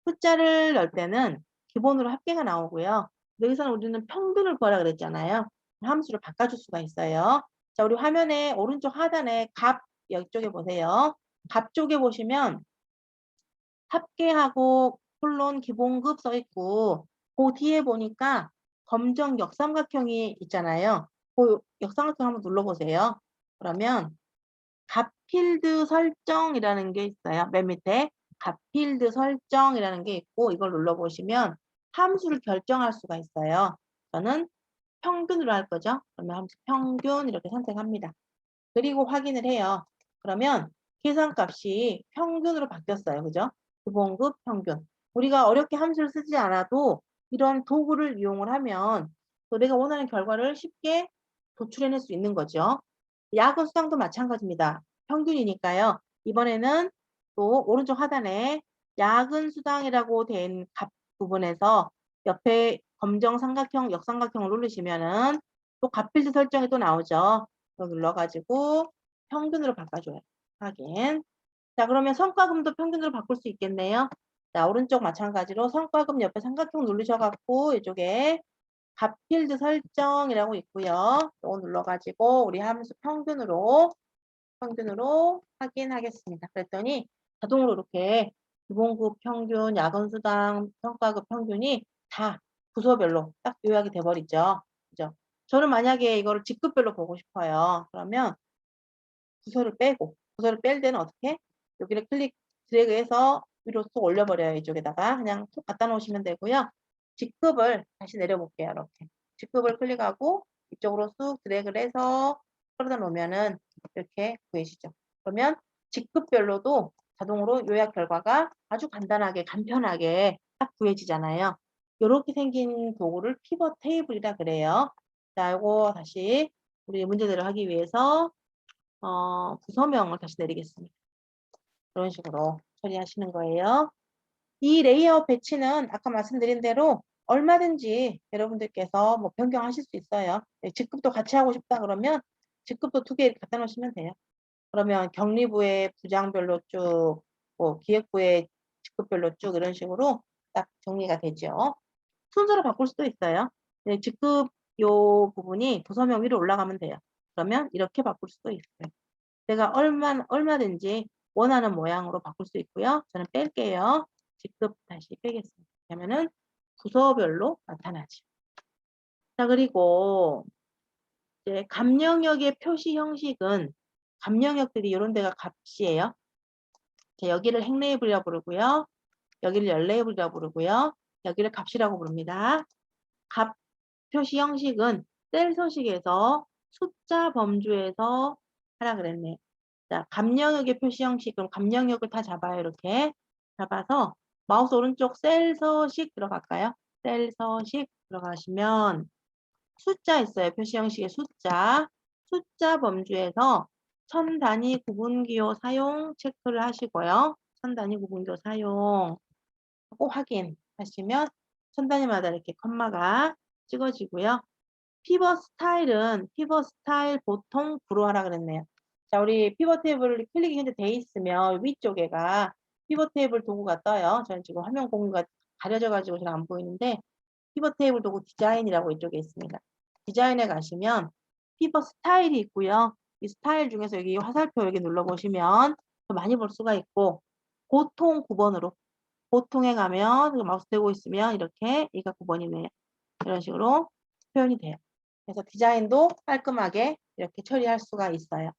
숫자를 넣을 때는 기본으로 합계가 나오고요. 여기서는 우리는 평균을 구하라 그랬잖아요. 함수를 바꿔줄 수가 있어요. 자, 우리 화면에 오른쪽 하단에 값 이쪽에 보세요. 값 쪽에 보시면 합계하고 콜론 기본급 써 있고 그 뒤에 보니까 검정 역삼각형이 있잖아요. 그 역삼각형 한번 눌러보세요. 그러면 값 필드 설정이라는 게 있어요. 맨 밑에 값 필드 설정이라는 게 있고 이걸 눌러보시면 함수를 결정할 수가 있어요. 저는 평균으로 할 거죠. 그러면 함수 평균 이렇게 선택합니다. 그리고 확인을 해요. 그러면 계산값이 평균으로 바뀌었어요. 그죠? 기본급 평균. 우리가 어렵게 함수를 쓰지 않아도 이런 도구를 이용을 하면 또 내가 원하는 결과를 쉽게 도출해낼 수 있는 거죠. 야근 수당도 마찬가지입니다. 평균이니까요. 이번에는 또 오른쪽 하단에 야근 수당이라고 된 값 부분에서 옆에 검정 삼각형, 역삼각형을 누르시면은 또 값필드 설정이 또 나오죠. 이거 눌러가지고 평균으로 바꿔줘요. 확인. 자, 그러면 성과금도 평균으로 바꿀 수 있겠네요. 자, 오른쪽 마찬가지로 성과금 옆에 삼각형 누르셔갖고 이쪽에 값필드 설정이라고 있고요. 이거 눌러가지고 우리 함수 평균으로 확인하겠습니다. 그랬더니 자동으로 이렇게 기본급 평균, 야근수당, 성과급 평균이 다 부서별로 딱 요약이 돼버리죠. 그죠? 저는 만약에 이거를 직급별로 보고 싶어요. 그러면 부서를 뺄 때는 어떻게? 여기를 드래그해서 위로 쏙 올려버려요. 이쪽에다가 그냥 쏙 갖다 놓으시면 되고요. 직급을 다시 내려볼게요. 이렇게 직급을 클릭하고 이쪽으로 쑥 드래그를 해서 끌어다 놓으면은 이렇게 보이시죠? 그러면 직급별로도 자동으로 요약 결과가 아주 간단하게 간편하게 딱 구해지잖아요. 요렇게 생긴 도구를 피벗 테이블이라 그래요. 자, 요거 다시 우리 문제대로 하기 위해서 부서명을 다시 내리겠습니다. 이런 식으로 처리하시는 거예요. 이 레이아웃 배치는 아까 말씀드린 대로 얼마든지 여러분들께서 뭐 변경하실 수 있어요. 네, 직급도 같이 하고 싶다 그러면 직급도 2개 갖다 놓으시면 돼요. 그러면 경리부의 부장별로 쭉, 뭐 기획부의 직급별로 쭉 이런 식으로 딱 정리가 되죠. 순서로 바꿀 수도 있어요. 네, 직급 요 부분이 부서명 위로 올라가면 돼요. 그러면 이렇게 바꿀 수도 있어요. 내가 얼마든지 원하는 모양으로 바꿀 수 있고요. 저는 뺄게요. 직급 다시 빼겠습니다. 그러면은 부서별로 나타나죠. 자, 그리고 이제 감영역의 표시 형식은 감영역들이 이런 데가 값이에요. 자, 여기를 행레이블이라고 부르고요. 여기를 열레이블이라고 부르고요. 여기를 값이라고 부릅니다. 값 표시 형식은 셀 서식에서 숫자 범주에서 하라 그랬네요. 자, 감영역의 표시 형식, 그럼 감영역을 다 잡아요. 이렇게 잡아서 마우스 오른쪽 셀 서식 들어갈까요? 셀 서식 들어가시면 숫자 있어요. 표시 형식의 숫자. 숫자 범주에서 천 단위 구분기호 사용 체크를 하시고요. 천 단위 구분기호 사용 꼭 확인하시면 천 단위마다 이렇게 컴마가 찍어지고요. 피벗 스타일은 피벗 스타일 보통 구로하라 그랬네요. 자, 우리 피벗 테이블 클릭이 현재 돼 있으면 위쪽에가 피벗 테이블 도구가 떠요. 저는 지금 화면 공유가 가려져 가지고 잘 안 보이는데 피벗 테이블 도구 디자인이라고 이쪽에 있습니다. 디자인에 가시면 피벗 스타일이 있고요. 이 스타일 중에서 여기 화살표 여기 눌러보시면 더 많이 볼 수가 있고 보통 9번으로 보통에 가면 마우스 대고 있으면 이렇게 얘가 9번이네요. 이런 식으로 표현이 돼요. 그래서 디자인도 깔끔하게 이렇게 처리할 수가 있어요.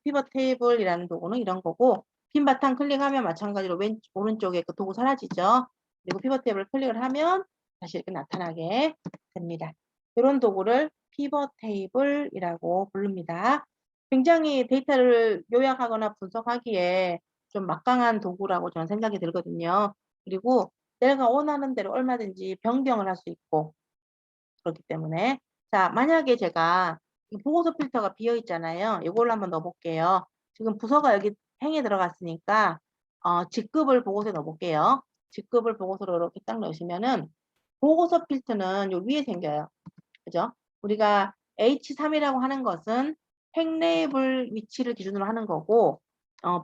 피벗 테이블이라는 도구는 이런 거고 빈 바탕 클릭하면 마찬가지로 오른쪽에 그 도구 사라지죠. 그리고 피벗 테이블 클릭을 하면 다시 이렇게 나타나게 됩니다. 이런 도구를 피벗 테이블이라고 부릅니다. 굉장히 데이터를 요약하거나 분석하기에 좀 막강한 도구라고 저는 생각이 들거든요. 그리고 내가 원하는 대로 얼마든지 변경을 할 수 있고 그렇기 때문에 자, 만약에 제가 이 보고서 필터가 비어 있잖아요. 이걸로 한번 넣어 볼게요. 지금 부서가 여기 행에 들어갔으니까 직급을 보고서에 넣어 볼게요. 직급을 보고서로 이렇게 딱 넣으시면은 보고서 필터는 요 위에 생겨요. 그죠? 우리가 H3이라고 하는 것은 행 레이블 위치를 기준으로 하는 거고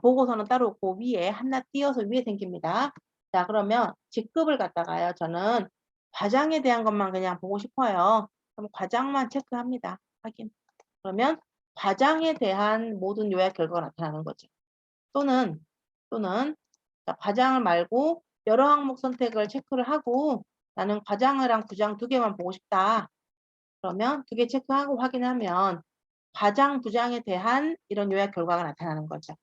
보고서는 따로 없고 위에 하나 띄어서 위에 생깁니다. 자, 그러면 직급을 갖다가요. 저는 과장에 대한 것만 그냥 보고 싶어요. 그럼 과장만 체크합니다. 확인. 그러면 과장에 대한 모든 요약 결과가 나타나는 거죠. 또는 자, 과장을 말고 여러 항목 선택을 체크를 하고 나는 과장이랑 부장 2개만 보고 싶다. 그러면 2개 체크하고 확인하면 과장, 부장에 대한 이런 요약 결과가 나타나는 거죠.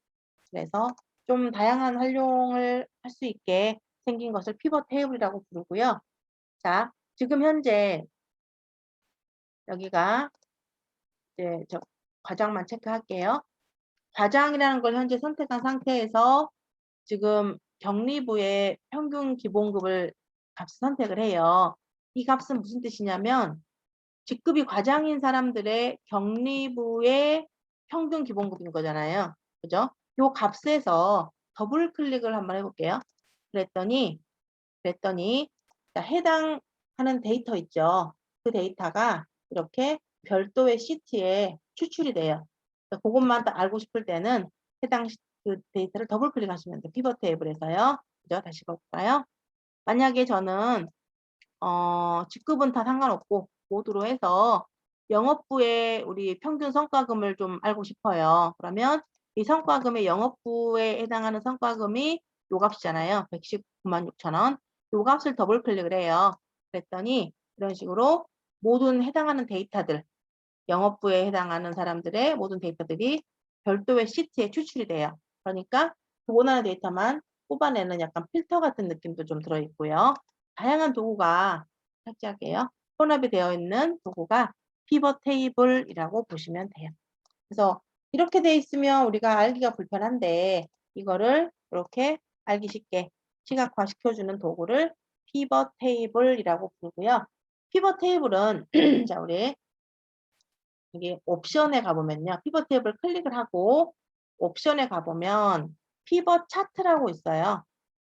그래서 좀 다양한 활용을 할 수 있게 생긴 것을 피벗 테이블이라고 부르고요. 자, 지금 현재 여기가 이제 저 과장만 체크할게요. 과장이라는 걸 현재 선택한 상태에서 지금 경리부의 평균 기본급을 값을 선택을 해요. 이 값은 무슨 뜻이냐면 직급이 과장인 사람들의 경리부의 평균 기본급인 거잖아요. 그죠? 요 값에서 더블 클릭을 한번 해볼게요. 그랬더니 자, 해당하는 데이터 있죠. 그 데이터가 이렇게 별도의 시트에 추출이 돼요. 그것만 딱 알고 싶을 때는 해당 그 데이터를 더블 클릭하시면 돼요. 피벗 테이블에서요. 그죠? 다시 볼까요? 만약에 저는 직급은 다 상관없고 모두로 해서 영업부의 우리 평균 성과금을 좀 알고 싶어요. 그러면 이 성과금의 영업부에 해당하는 성과금이 요 값이잖아요. 119만 6천 원. 요 값을 더블 클릭을 해요. 그랬더니 이런 식으로 모든 해당하는 데이터들 영업부에 해당하는 사람들의 모든 데이터들이 별도의 시트에 추출이 돼요. 그러니까 그 원하는 데이터만 뽑아내는 약간 필터 같은 느낌도 좀 들어있고요. 다양한 도구가 삭제할게요. 혼합이 되어 있는 도구가 피벗 테이블이라고 보시면 돼요. 그래서 이렇게 돼 있으면 우리가 알기가 불편한데 이거를 이렇게 알기 쉽게 시각화 시켜주는 도구를 피벗 테이블이라고 부르고요. 피벗 테이블은 자 우리 여기 옵션에 가보면요. 피벗 테이블 클릭을 하고 옵션에 가보면 피벗 차트라고 있어요.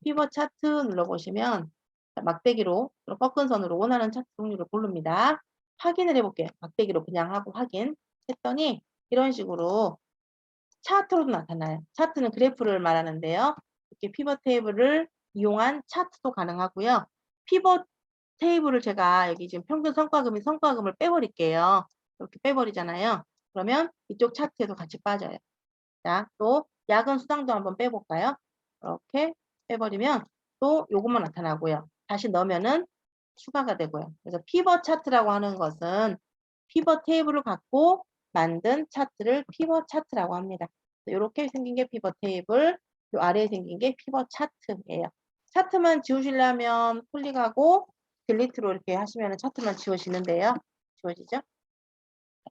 피벗 차트 눌러보시면 막대기로 꺾은 선으로 원하는 차트 종류를 고릅니다. 확인을 해볼게요. 막대기로 그냥 하고 확인 했더니 이런 식으로 차트로도 나타나요. 차트는 그래프를 말하는데요. 이렇게 피벗 테이블을 이용한 차트도 가능하고요. 피벗 테이블을 제가 여기 지금 평균 성과금을 빼버릴게요. 이렇게 빼버리잖아요. 그러면 이쪽 차트에도 같이 빠져요. 자, 또 야근 수당도 한번 빼볼까요? 이렇게 빼버리면 또 요것만 나타나고요. 다시 넣으면은 추가가 되고요. 그래서 피벗 차트라고 하는 것은 피벗 테이블을 갖고 만든 차트를 피벗 차트라고 합니다. 이렇게 생긴 게 피벗 테이블, 요 아래에 생긴 게 피벗 차트예요. 차트만 지우시려면 클릭하고 딜리트로 이렇게 하시면 차트만 지워지는데요. 지워지죠?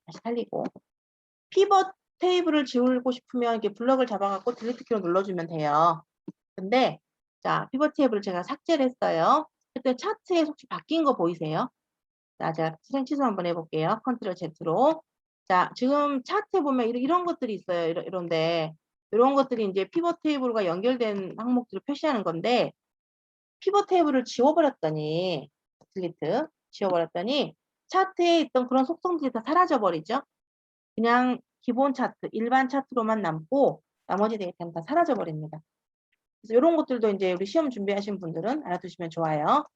다시 살리고. 피벗 테이블을 지우고 싶으면 이렇게 블럭을 잡아갖고 딜리트 키로 눌러주면 돼요. 근데 자 피벗 테이블을 제가 삭제를 했어요. 그때 차트에 혹시 바뀐 거 보이세요? 자, 제가 실행 취소 한번 해볼게요. 컨트롤 Z로. 자, 지금 차트에 보면 이런 것들이 있어요. 이런데 이런 것들이 이제 피벗 테이블과 연결된 항목들을 표시하는 건데 피벗 테이블을 지워버렸더니 딜리트 지워버렸더니 차트에 있던 그런 속성들이 다 사라져 버리죠. 그냥 기본 차트, 일반 차트로만 남고 나머지 데이터는 다 사라져 버립니다. 그래서 이런 것들도 이제 우리 시험 준비하신 분들은 알아두시면 좋아요.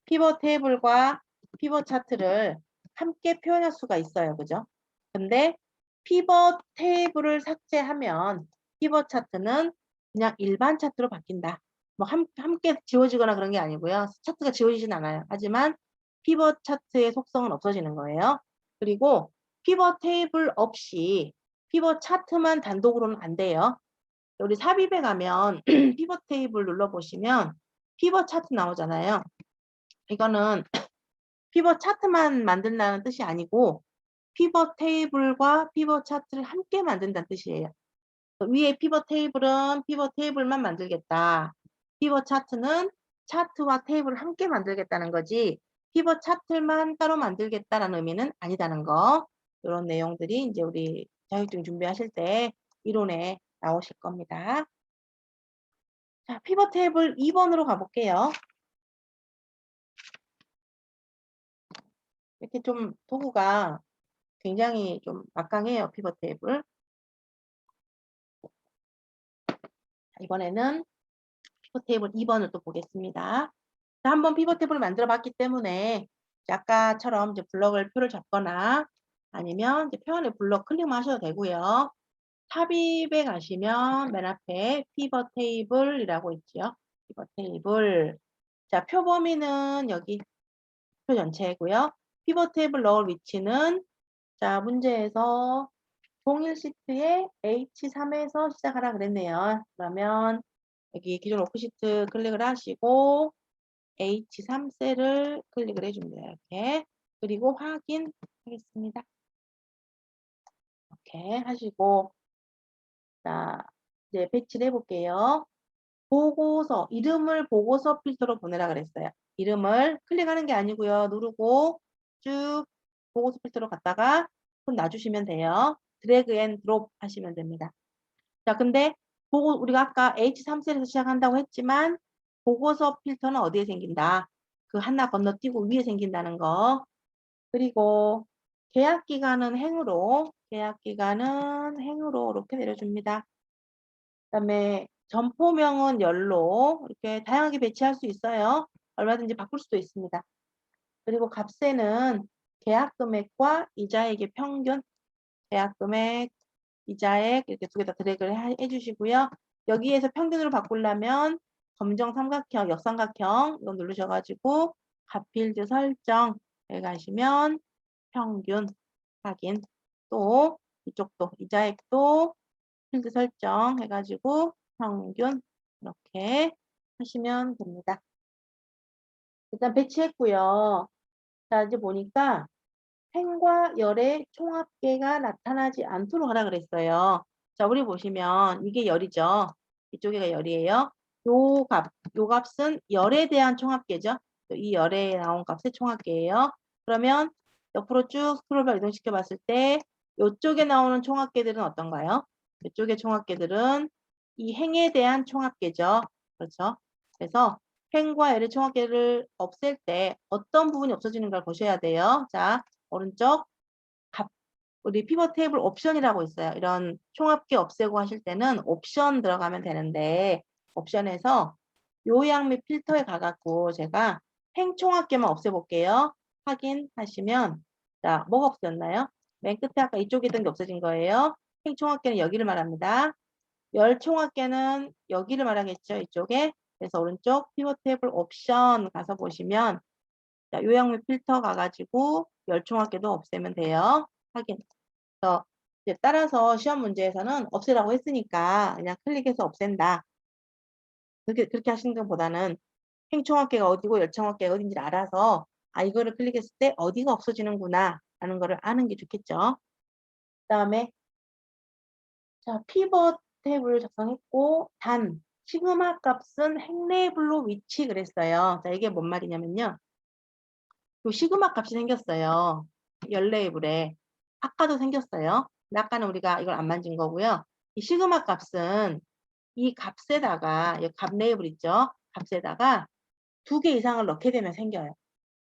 피벗 테이블과 피벗 차트를 함께 표현할 수가 있어요. 그죠? 근데 피벗 테이블을 삭제하면 피벗 차트는 그냥 일반 차트로 바뀐다. 뭐 함께 지워지거나 그런 게 아니고요. 차트가 지워지진 않아요. 하지만 피벗 차트의 속성은 없어지는 거예요. 그리고 피벗 테이블 없이 피벗 차트만 단독으로는 안 돼요. 우리 삽입에 가면 피벗 테이블 눌러보시면 피벗 차트 나오잖아요. 이거는 피벗 차트만 만든다는 뜻이 아니고 피벗 테이블과 피벗 차트를 함께 만든다는 뜻이에요. 위에 피벗 테이블은 피벗 테이블만 만들겠다. 피벗 차트는 차트와 테이블을 함께 만들겠다는 거지 피벗 차트만 따로 만들겠다라는 의미는 아니다는 거. 이런 내용들이 이제 우리 자격증 준비하실 때 이론에 나오실 겁니다. 자, 피벗 테이블 2번으로 가볼게요. 이렇게 좀 도구가 굉장히 좀 막강해요. 피벗 테이블. 이번에는 피벗 테이블 2번을 또 보겠습니다. 한번 피벗 테이블을 만들어 봤기 때문에 아까처럼 이제 블럭을 표를 잡거나 아니면 이제 표현의 블럭 클릭만 하셔도 되고요. 삽입에 가시면 맨 앞에 피벗 테이블이라고 있죠. 피벗 테이블. 자, 표 범위는 여기 표 전체고요. 피벗 테이블 넣을 위치는 자, 문제에서 동일 시트에 H3에서 시작하라 그랬네요. 그러면 여기 기존 워크시트 클릭을 하시고 H3 셀을 클릭을 해줍니다. 이렇게. 그리고 확인하겠습니다. 이렇게 하시고 자 이제 배치를 해볼게요. 보고서, 이름을 보고서 필터로 보내라 그랬어요. 이름을 클릭하는 게 아니고요. 누르고 쭉 보고서 필터로 갔다가 손 놔주시면 돼요. 드래그 앤 드롭 하시면 됩니다. 자, 근데 우리가 아까 H3셀에서 시작한다고 했지만 보고서 필터는 어디에 생긴다? 그 하나 건너뛰고 위에 생긴다는 거. 그리고 계약 기간은 행으로 이렇게 내려줍니다. 그다음에 점포명은 열로 이렇게 다양하게 배치할 수 있어요. 얼마든지 바꿀 수도 있습니다. 그리고 값에는 계약 금액과 이자액의 평균, 계약 금액, 이자액 이렇게 두 개 다 드래그를 해주시고요. 여기에서 평균으로 바꾸려면 검정 삼각형, 역삼각형 이거 누르셔가지고 값필드 설정 에 가시면 평균 확인. 또 이쪽도 이자액도 필드 설정 해가지고 평균 이렇게 하시면 됩니다. 일단 배치했고요. 자, 이제 보니까 횡과 열의 총합계가 나타나지 않도록 하라 그랬어요. 자, 우리 보시면 이게 열이죠. 이쪽에가 열이에요. 요 값은 열에 대한 총합계죠. 이 열에 나온 값의 총합계예요. 그러면 옆으로 쭉 스크롤바 이동시켜 봤을 때 이쪽에 나오는 총합계들은 어떤가요? 이쪽의 총합계들은 이 행에 대한 총합계죠. 그렇죠? 그래서 횡과 열의 총합계를 없앨 때 어떤 부분이 없어지는 걸 보셔야 돼요. 자, 오른쪽 우리 피벗 테이블 옵션이라고 있어요. 이런 총합계 없애고 하실 때는 옵션 들어가면 되는데 옵션에서 요약 및 필터에 가갖고 제가 행 총합계만 없애볼게요. 확인하시면 자, 뭐가 없어졌나요? 맨 끝에 아까 이쪽에 있던 게 없어진 거예요. 행 총합계는 여기를 말합니다. 열 총합계는 여기를 말하겠죠. 이쪽에. 그래서 오른쪽 피벗 테이블 옵션 가서 보시면 자, 요약 및 필터 가가지고 열 총합계도 없애면 돼요. 확인. 그래서 이제 따라서 시험 문제에서는 없애라고 했으니까 그냥 클릭해서 없앤다. 그렇게 하시는 것보다는 행총합계가 어디고 열총합계가 어딘지를 알아서 아 이거를 클릭했을 때 어디가 없어지는구나 라는 거를 아는 게 좋겠죠. 그 다음에 자 피벗 탭을 작성했고 단 시그마 값은 행 레이블로 위치 그랬어요. 자 이게 뭔 말이냐면요. 요 시그마 값이 생겼어요. 열 레이블에. 아까도 생겼어요. 근데 아까는 우리가 이걸 안 만진 거고요. 이 시그마 값은 이 값에다가 이 값 레이블 있죠? 값에다가 2개 이상을 넣게 되면 생겨요.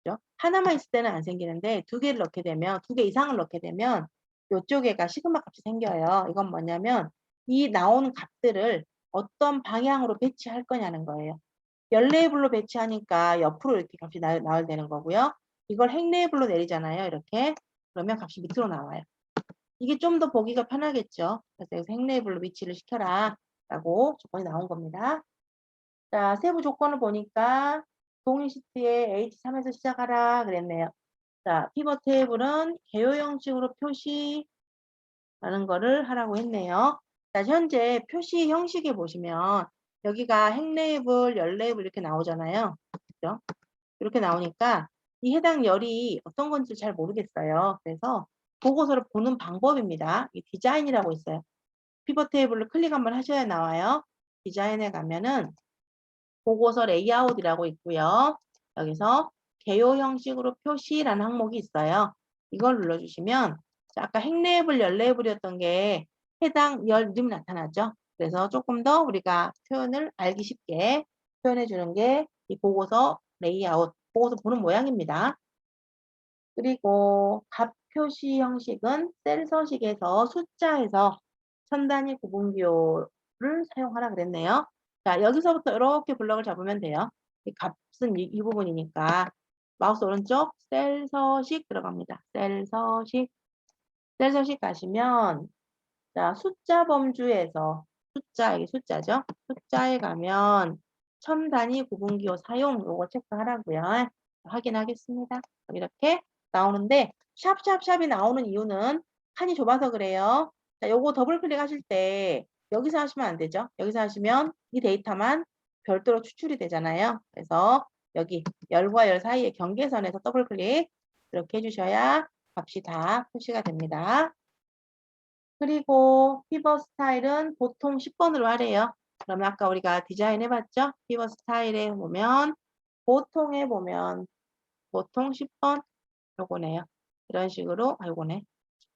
그죠? 하나만 있을 때는 안 생기는데 2개를 넣게 되면 2개 이상을 넣게 되면 이쪽에가 시그마 값이 생겨요. 이건 뭐냐면 이 나오는 값들을 어떤 방향으로 배치할 거냐는 거예요. 열 레이블로 배치하니까 옆으로 이렇게 값이 나와야 되는 거고요. 이걸 행 레이블로 내리잖아요. 이렇게. 그러면 값이 밑으로 나와요. 이게 좀 더 보기가 편하겠죠. 그래서 여기서 행 레이블로 위치를 시켜라 라고 조건이 나온 겁니다. 자, 세부 조건을 보니까 동일 시트에 H3에서 시작하라 그랬네요. 자, 피벗 테이블은 개요 형식으로 표시라는 거를 하라고 했네요. 자, 현재 표시 형식에 보시면 여기가 행 레이블, 열 레이블 이렇게 나오잖아요. 그죠? 이렇게 나오니까 이 해당 열이 어떤 건지 잘 모르겠어요. 그래서 보고서를 보는 방법입니다. 이 디자인이라고 있어요. 피벗 테이블로 클릭 한번 하셔야 나와요. 디자인에 가면은 보고서 레이아웃이라고 있고요. 여기서 개요 형식으로 표시라는 항목이 있어요. 이걸 눌러주시면 아까 행 레이블, 열 레이블이었던 게 해당 열 이름이 나타나죠. 그래서 조금 더 우리가 표현을 알기 쉽게 표현해 주는 게 이 보고서 레이아웃, 보고서 보는 모양입니다. 그리고 값 표시 형식은 셀 서식에서 숫자에서 천 단위 구분기호를 사용하라 그랬네요. 자, 여기서부터 이렇게 블럭을 잡으면 돼요. 이 값은 이 부분이니까 마우스 오른쪽 셀 서식 들어갑니다. 셀 서식. 셀 서식 가시면 자, 숫자 범주에서 숫자, 이게 숫자죠. 숫자에 가면 천 단위 구분기호 사용 요거 체크하라고요. 확인하겠습니다. 이렇게 나오는데 샵샵샵이 나오는 이유는 칸이 좁아서 그래요. 자, 요거 더블 클릭하실 때 여기서 하시면 안 되죠. 여기서 하시면 이 데이터만 별도로 추출이 되잖아요. 그래서 여기 열과 열 사이의 경계선에서 더블 클릭 이렇게 해주셔야 값이 다 표시가 됩니다. 그리고 피벗 스타일은 보통 10번으로 하래요. 그러면 아까 우리가 디자인 해봤죠? 피벗 스타일에 보면 보통에 보면 보통 10번 요거네요. 이런 식으로 요거네.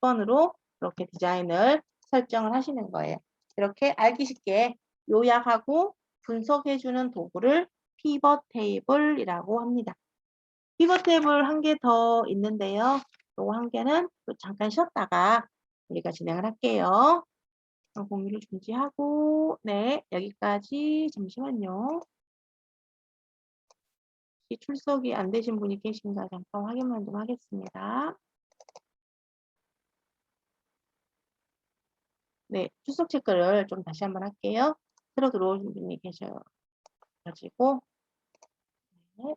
10번으로 이렇게 디자인을 설정을 하시는 거예요. 이렇게 알기 쉽게 요약하고 분석해주는 도구를 피벗 테이블이라고 합니다. 피벗 테이블 한 개 더 있는데요. 요거 한 개는 잠깐 쉬었다가 우리가 진행을 할게요. 공유를 중지하고 네 여기까지 잠시만요. 혹시 출석이 안 되신 분이 계신가 잠깐 확인만 좀 하겠습니다. 네 출석 체크를 좀 다시 한번 할게요. 새로 들어오신 분이 계셔가지고 네.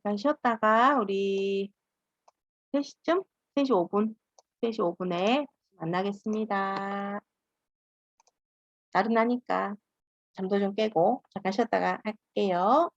잠깐 쉬었다가 우리 3시쯤? 3시 5분, 3시 5분에 만나겠습니다. 나른하니까 잠도 좀 깨고 잠깐 쉬었다가 할게요.